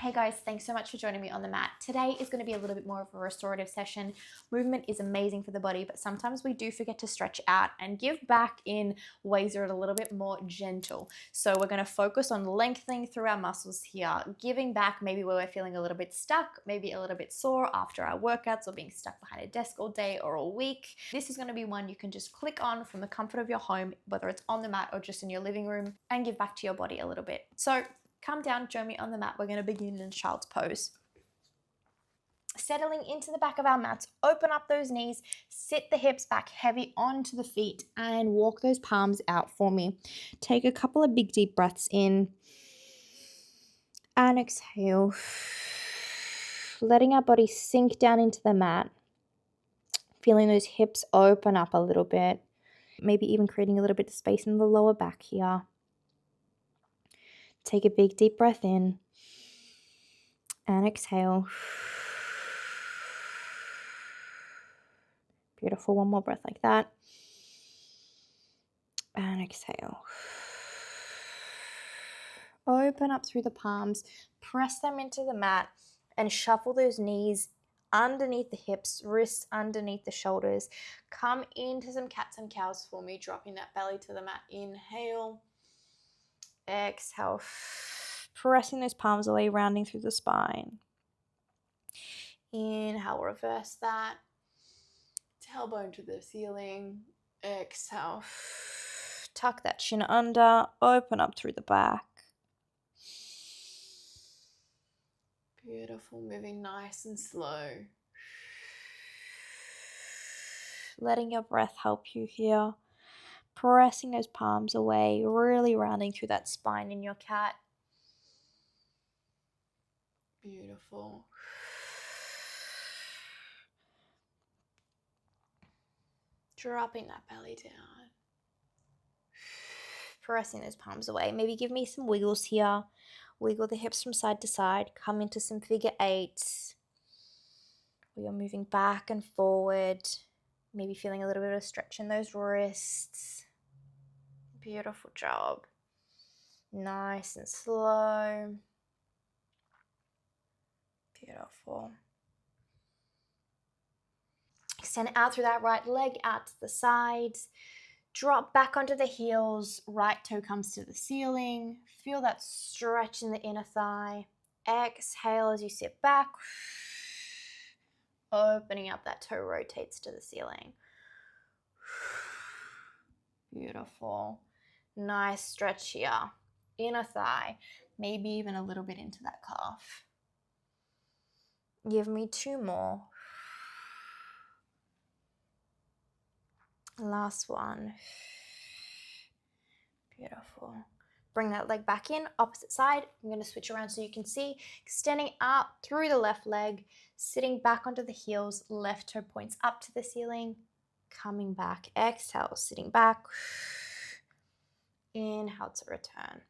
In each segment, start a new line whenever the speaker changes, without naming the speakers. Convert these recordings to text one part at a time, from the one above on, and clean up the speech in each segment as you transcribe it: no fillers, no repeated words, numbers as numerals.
Hey guys, thanks so much for joining me on the mat. Today is going to be a little bit more of a restorative session. Movement is amazing for the body, but sometimes we do forget to stretch out and give back in ways that are a little bit more gentle. So we're going to focus on lengthening through our muscles here, giving back maybe where we're feeling a little bit stuck, maybe a little bit sore after our workouts or being stuck behind a desk all day or all week. This is going to be one you can just click on from the comfort of your home, whether it's on the mat or just in your living room, and give back to your body a little bit. So come down, join me on the mat. We're going to begin in child's pose. Settling into the back of our mats, open up those knees, sit the hips back heavy onto the feet, and walk those palms out for me. Take a couple of big deep breaths in and exhale. Letting our body sink down into the mat. Feeling those hips open up a little bit. Maybe even creating a little bit of space in the lower back here. Take a big deep breath in and exhale. Beautiful. One more breath like that. And exhale. Open up through the palms. Press them into the mat and shuffle those knees underneath the hips, wrists underneath the shoulders. Come into some cats and cows for me, dropping that belly to the mat. Inhale. Exhale. Pressing those palms away, rounding through the spine. Inhale, reverse that. Tailbone to the ceiling. Exhale. Tuck that chin under. Open up through the back. Beautiful. Moving nice and slow. Letting your breath help you here. Pressing those palms away. Really rounding through that spine in your cat. Beautiful. Dropping that belly down. Pressing those palms away. Maybe give me some wiggles here. Wiggle the hips from side to side. Come into some figure eights. We are moving back and forward. Maybe feeling a little bit of stretch in those wrists. Beautiful job. Nice and slow. Beautiful. Extend out through that right leg, out to the sides. Drop back onto the heels. Right toe comes to the ceiling. Feel that stretch in the inner thigh. Exhale as you sit back. Opening up, that toe rotates to the ceiling. Beautiful. Nice stretch here. Inner thigh. Maybe even a little bit into that calf. Give me two more. Last one. Beautiful. Bring that leg back in, opposite side. I'm going to switch around so you can see. Extending out through the left leg, sitting back onto the heels, left toe points up to the ceiling, coming back. Exhale, sitting back. Inhale to return.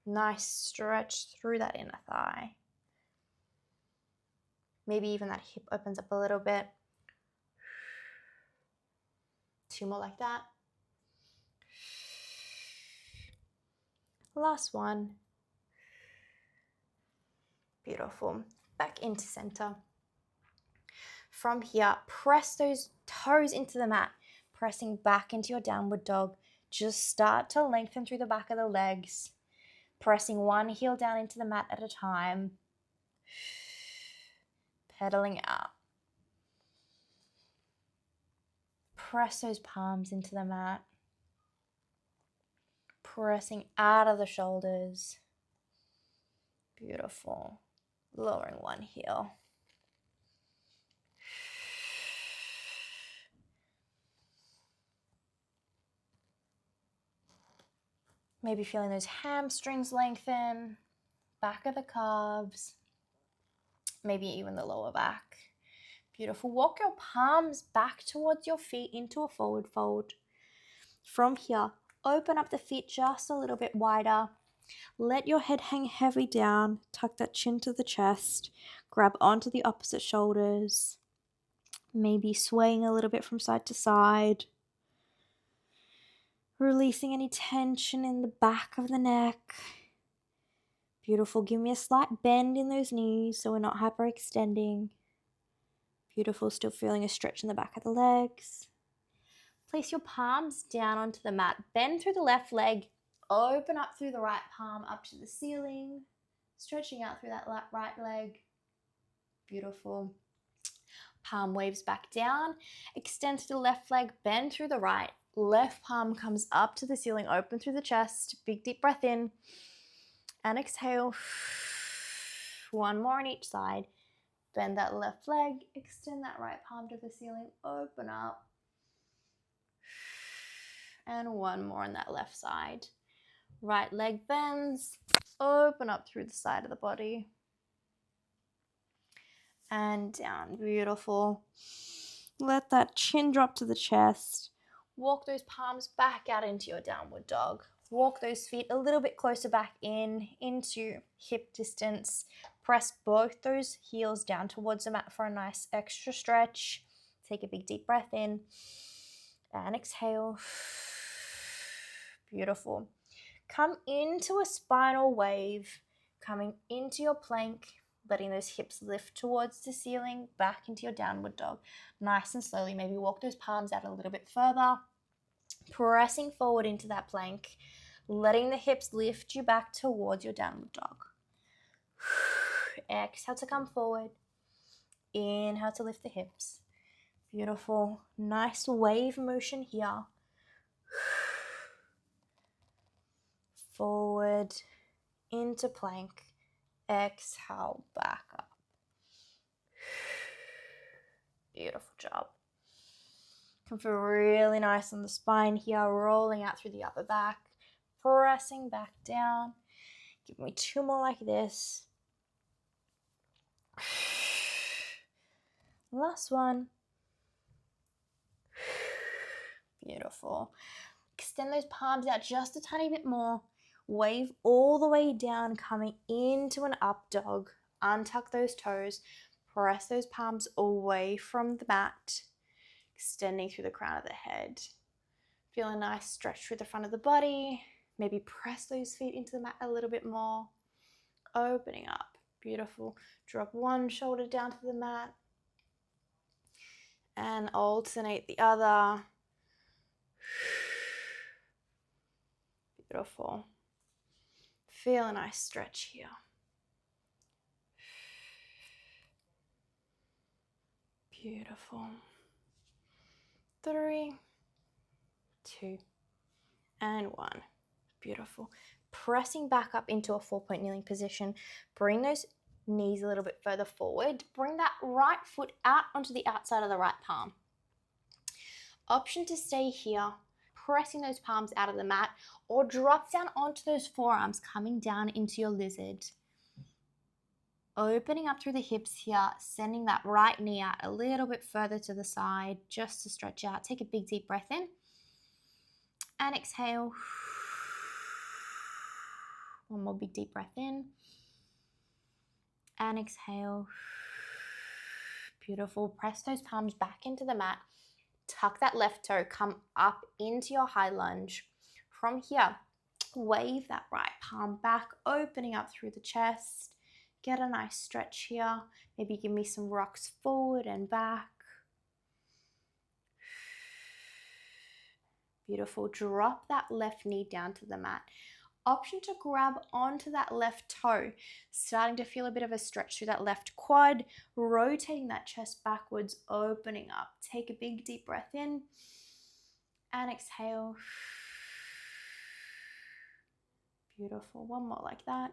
Nice stretch through that inner thigh. Maybe even that hip opens up a little bit. Two more like that. Last one. Beautiful. Back into center. From here, press those toes into the mat, pressing back into your downward dog. Just start to lengthen through the back of the legs, pressing one heel down into the mat at a time. Pedaling out. Press those palms into the mat. Pressing out of the shoulders. Beautiful. Lowering one heel. Maybe feeling those hamstrings lengthen, back of the calves, maybe even the lower back. Beautiful. Walk your palms back towards your feet into a forward fold. From here, open up the feet just a little bit wider. Let your head hang heavy down. Tuck that chin to the chest. Grab onto the opposite shoulders. Maybe swaying a little bit from side to side. Releasing any tension in the back of the neck. Beautiful. Give me a slight bend in those knees so we're not hyperextending. Beautiful. Still feeling a stretch in the back of the legs. Place your palms down onto the mat. Bend through the left leg. Open up through the right palm up to the ceiling. Stretching out through that right leg. Beautiful. Palm waves back down. Extend through the left leg. Bend through the right. Left palm comes up to the ceiling. Open through the chest. Big deep breath in. And exhale. One more on each side. Bend that left leg. Extend that right palm to the ceiling. Open up. And one more on that left side. Right leg bends. Open up through the side of the body. And down. Beautiful. Let that chin drop to the chest. Walk those palms back out into your downward dog. Walk those feet a little bit closer back into hip distance. Press both those heels down towards the mat for a nice extra stretch. Take a big deep breath in and exhale. Beautiful. Come into a spinal wave, coming into your plank, letting those hips lift towards the ceiling, back into your downward dog. Nice and slowly, maybe walk those palms out a little bit further. Pressing forward into that plank, letting the hips lift you back towards your downward dog. Exhale to come forward. Inhale to lift the hips. Beautiful. Nice wave motion here. Forward into plank. Exhale back up. Beautiful job. Can feel really nice on the spine here, rolling out through the upper back, pressing back down. Give me two more like this. Last one. Beautiful. Extend those palms out just a tiny bit more. Wave all the way down, coming into an up dog. Untuck those toes. Press those palms away from the mat. Extending through the crown of the head. Feel a nice stretch through the front of the body. Maybe press those feet into the mat a little bit more. Opening up. Beautiful. Drop one shoulder down to the mat. And alternate the other. Beautiful. Feel a nice stretch here. Beautiful. 3, 2, and 1. Beautiful. Pressing back up into a 4-point kneeling position. Bring those knees a little bit further forward. Bring that right foot out onto the outside of the right palm. Option to stay here, pressing those palms out of the mat, or drop down onto those forearms, coming down into your lizard. Opening up through the hips here, sending that right knee out a little bit further to the side just to stretch out. Take a big deep breath in and exhale. One more big deep breath in and exhale. Beautiful. Press those palms back into the mat. Tuck that left toe, come up into your high lunge. From here, wave that right palm back, opening up through the chest. Get a nice stretch here. Maybe give me some rocks forward and back. Beautiful. Drop that left knee down to the mat. Option to grab onto that left toe. Starting to feel a bit of a stretch through that left quad. Rotating that chest backwards, opening up. Take a big deep breath in and exhale. Beautiful. One more like that.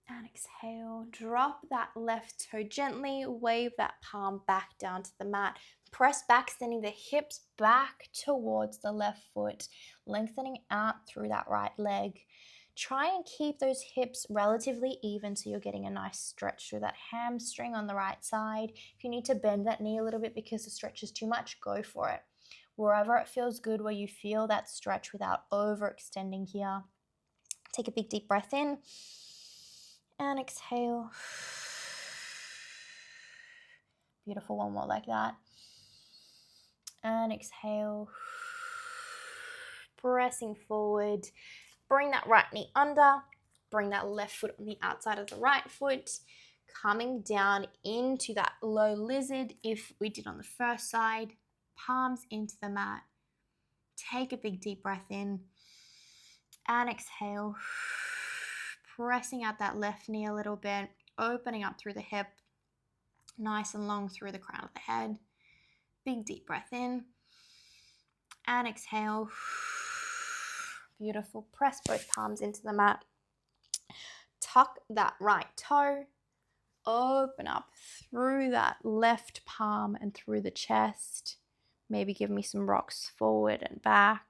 And exhale. Drop that left toe gently. Wave that palm back down to the mat. Press back, sending the hips back towards the left foot. Lengthening out through that right leg. Try and keep those hips relatively even so you're getting a nice stretch through that hamstring on the right side. If you need to bend that knee a little bit because the stretch is too much, go for it. Wherever it feels good, where you feel that stretch without overextending here. Take a big deep breath in. And exhale. Beautiful. One more like that. And exhale. Pressing forward. Bring that right knee under. Bring that left foot on the outside of the right foot, coming down into that low lizard if we did on the first side. Palms into the mat. Take a big deep breath in and exhale. Pressing out that left knee a little bit, opening up through the hip, nice and long through the crown of the head. Big deep breath in and exhale. Beautiful. Press both palms into the mat. Tuck that right toe. Open up through that left palm and through the chest. Maybe give me some rocks forward and back.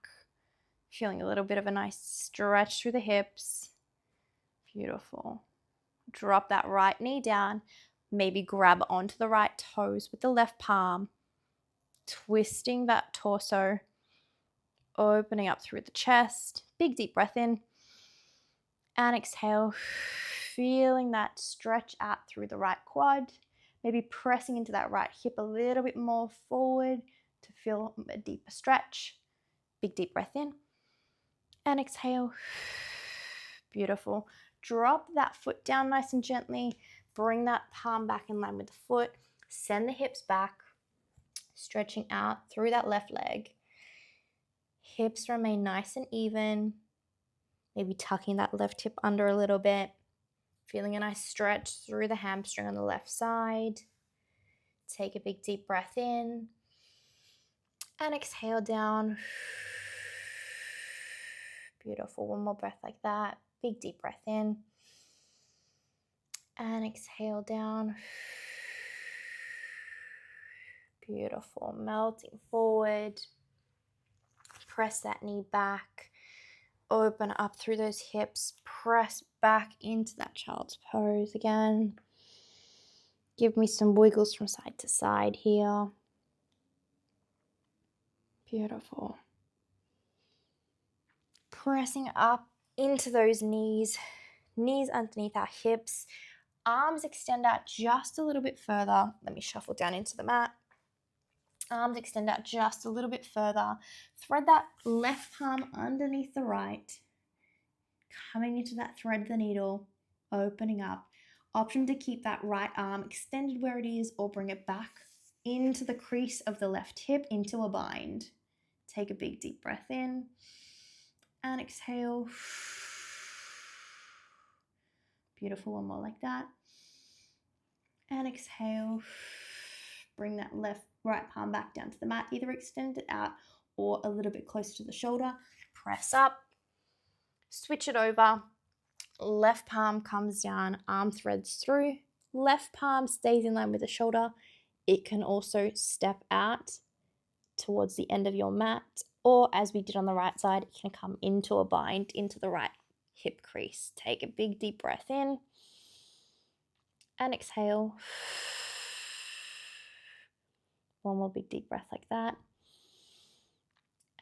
Feeling a little bit of a nice stretch through the hips. Beautiful. Drop that right knee down. Maybe grab onto the right toes with the left palm. Twisting that torso. Opening up through the chest. Big deep breath in. And exhale. Feeling that stretch out through the right quad. Maybe pressing into that right hip a little bit more forward to feel a deeper stretch. Big deep breath in. And exhale. Beautiful. Drop that foot down nice and gently. Bring that palm back in line with the foot. Send the hips back. Stretching out through that left leg. Hips remain nice and even. Maybe tucking that left hip under a little bit. Feeling a nice stretch through the hamstring on the left side. Take a big deep breath in. And exhale down. Beautiful. One more breath like that. Big deep breath in. And exhale down. Beautiful. Melting forward. Press that knee back. Open up through those hips. Press back into that child's pose again. Give me some wiggles from side to side here. Beautiful. Pressing up into those knees. Knees underneath our hips. Arms extend out just a little bit further. Let me shuffle down into the mat. Arms extend out just a little bit further. Thread that left palm underneath the right. Coming into that thread the needle. Opening up. Option to keep that right arm extended where it is or bring it back into the crease of the left hip into a bind. Take a big deep breath in and exhale. Beautiful. One more like that. And exhale. Bring that right palm back down to the mat. Either extend it out or a little bit closer to the shoulder. Press up. Switch it over. Left palm comes down. Arm threads through. Left palm stays in line with the shoulder. It can also step out towards the end of your mat. Or as we did on the right side, it can come into a bind into the right hip crease. Take a big deep breath in. And exhale. One more big deep breath like that.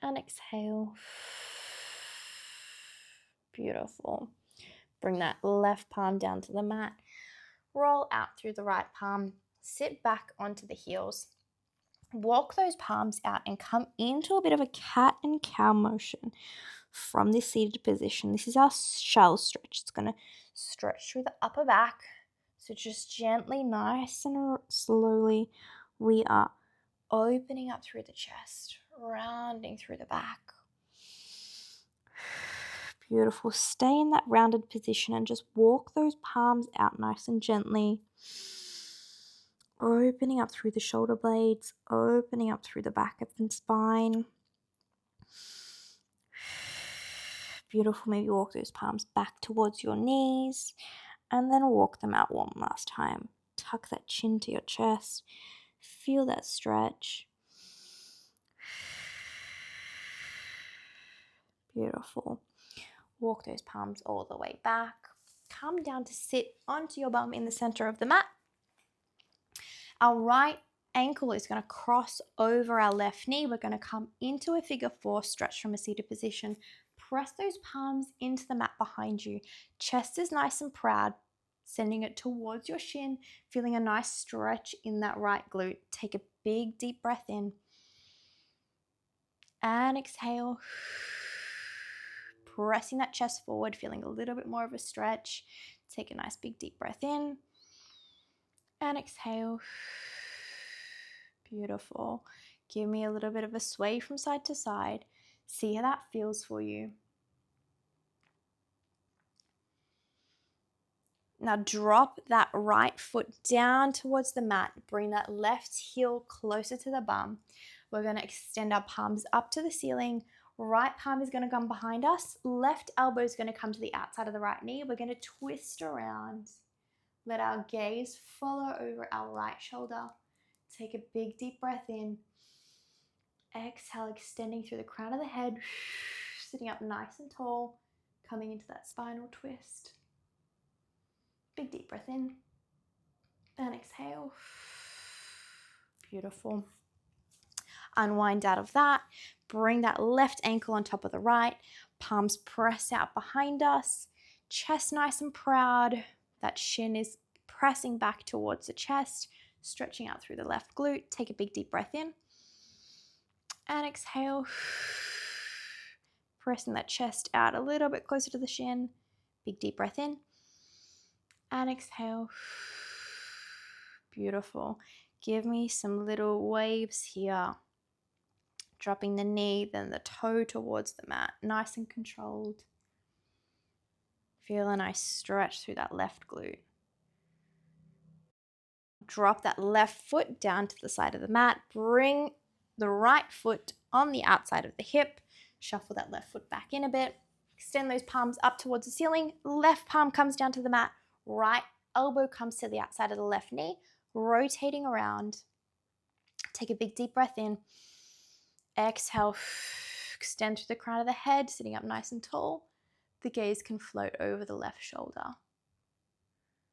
And exhale. Beautiful. Bring that left palm down to the mat. Roll out through the right palm. Sit back onto the heels. Walk those palms out and come into a bit of a cat and cow motion from this seated position. This is our shell stretch. It's going to stretch through the upper back. So just gently, nice and slowly, we are opening up through the chest, rounding through the back. Beautiful. Stay in that rounded position and just walk those palms out nice and gently. Opening up through the shoulder blades, opening up through the back of the spine. Beautiful. Maybe walk those palms back towards your knees and then walk them out one last time. Tuck that chin to your chest. Feel that stretch. Beautiful. Walk those palms all the way back. Come down to sit onto your bum in the center of the mat. Our right ankle is going to cross over our left knee. We're going to come into a figure four, stretch from a seated position. Press those palms into the mat behind you. Chest is nice and proud. Sending it towards your shin. Feeling a nice stretch in that right glute. Take a big deep breath in. And exhale. pressing that chest forward, feeling a little bit more of a stretch. Take a nice big deep breath in and exhale. Beautiful. Give me a little bit of a sway from side to side. See how that feels for you. Now drop that right foot down towards the mat. Bring that left heel closer to the bum. We're going to extend our palms up to the ceiling. Right palm is going to come behind us. Left elbow is going to come to the outside of the right knee. We're going to twist around. Let our gaze follow over our right shoulder. Take a big deep breath in. Exhale, extending through the crown of the head. Sitting up nice and tall. Coming into that spinal twist. Big deep breath in and exhale. Beautiful. Unwind out of that. Bring that left ankle on top of the right. Palms press out behind us. Chest nice and proud. That shin is pressing back towards the chest. Stretching out through the left glute. Take a big deep breath in and exhale. Pressing that chest out a little bit closer to the shin. Big deep breath in and exhale. Beautiful. Give me some little waves here. Dropping the knee, then the toe towards the mat. Nice and controlled. Feel a nice stretch through that left glute. Drop that left foot down to the side of the mat. Bring the right foot on the outside of the hip. Shuffle that left foot back in a bit. Extend those palms up towards the ceiling. Left palm comes down to the mat. Right elbow comes to the outside of the left knee. Rotating around. Take a big deep breath in. Exhale. Extend through the crown of the head, sitting up nice and tall. The gaze can float over the left shoulder.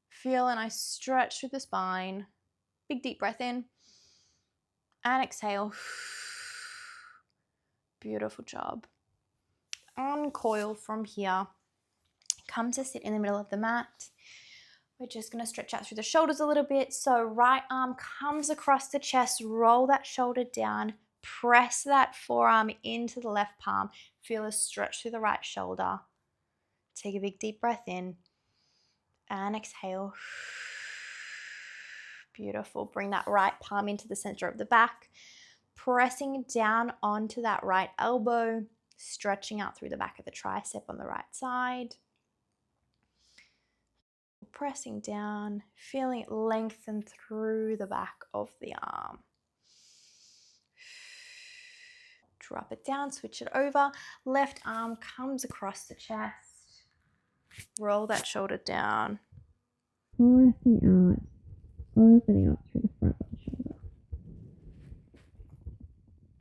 Feel a nice stretch through the spine. Big deep breath in. And exhale. Beautiful job. Uncoil from here. Come to sit in the middle of the mat. We're just going to stretch out through the shoulders a little bit. So right arm comes across the chest. Roll that shoulder down. Press that forearm into the left palm. Feel a stretch through the right shoulder. Take a big deep breath in. And exhale. Beautiful. Bring that right palm into the center of the back. Pressing down onto that right elbow. Stretching out through the back of the tricep on the right side. Pressing down, feeling it lengthen through the back of the arm. Drop it down, switch it over. Left arm comes across the chest. Roll that shoulder down. Pressing out, opening up through the front of the shoulder.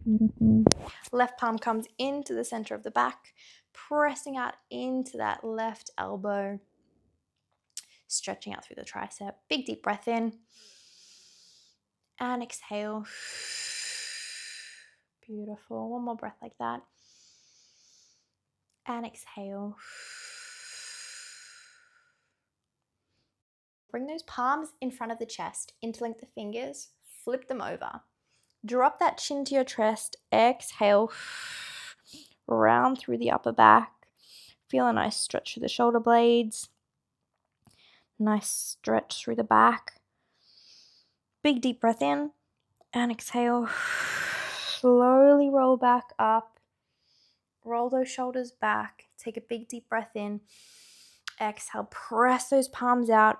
Beautiful. Left palm comes into the center of the back, pressing out into that left elbow. Stretching out through the tricep. Big deep breath in. And exhale. Beautiful. One more breath like that. And exhale. Bring those palms in front of the chest. Interlink the fingers. Flip them over. Drop that chin to your chest. Exhale. Round through the upper back. Feel a nice stretch through the shoulder blades. Nice stretch through the back. Big deep breath in. And exhale. Slowly roll back up. Roll those shoulders back. Take a big deep breath in. Exhale. Press those palms out.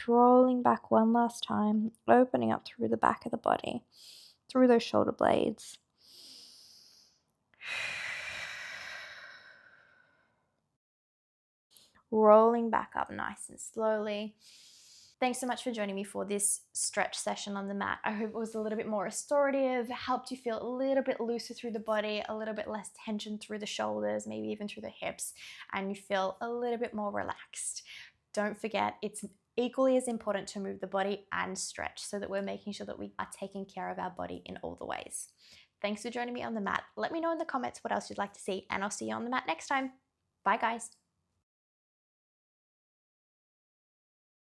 Rolling back one last time. Opening up through the back of the body. Through those shoulder blades. Rolling back up nice and slowly. Thanks so much for joining me for this stretch session on the mat. I hope it was a little bit more restorative, helped you feel a little bit looser through the body, a little bit less tension through the shoulders, maybe even through the hips, and you feel a little bit more relaxed. Don't forget, it's equally as important to move the body and stretch so that we're making sure that we are taking care of our body in all the ways. Thanks for joining me on the mat. Let me know in the comments what else you'd like to see, and I'll see you on the mat next time. Bye, guys.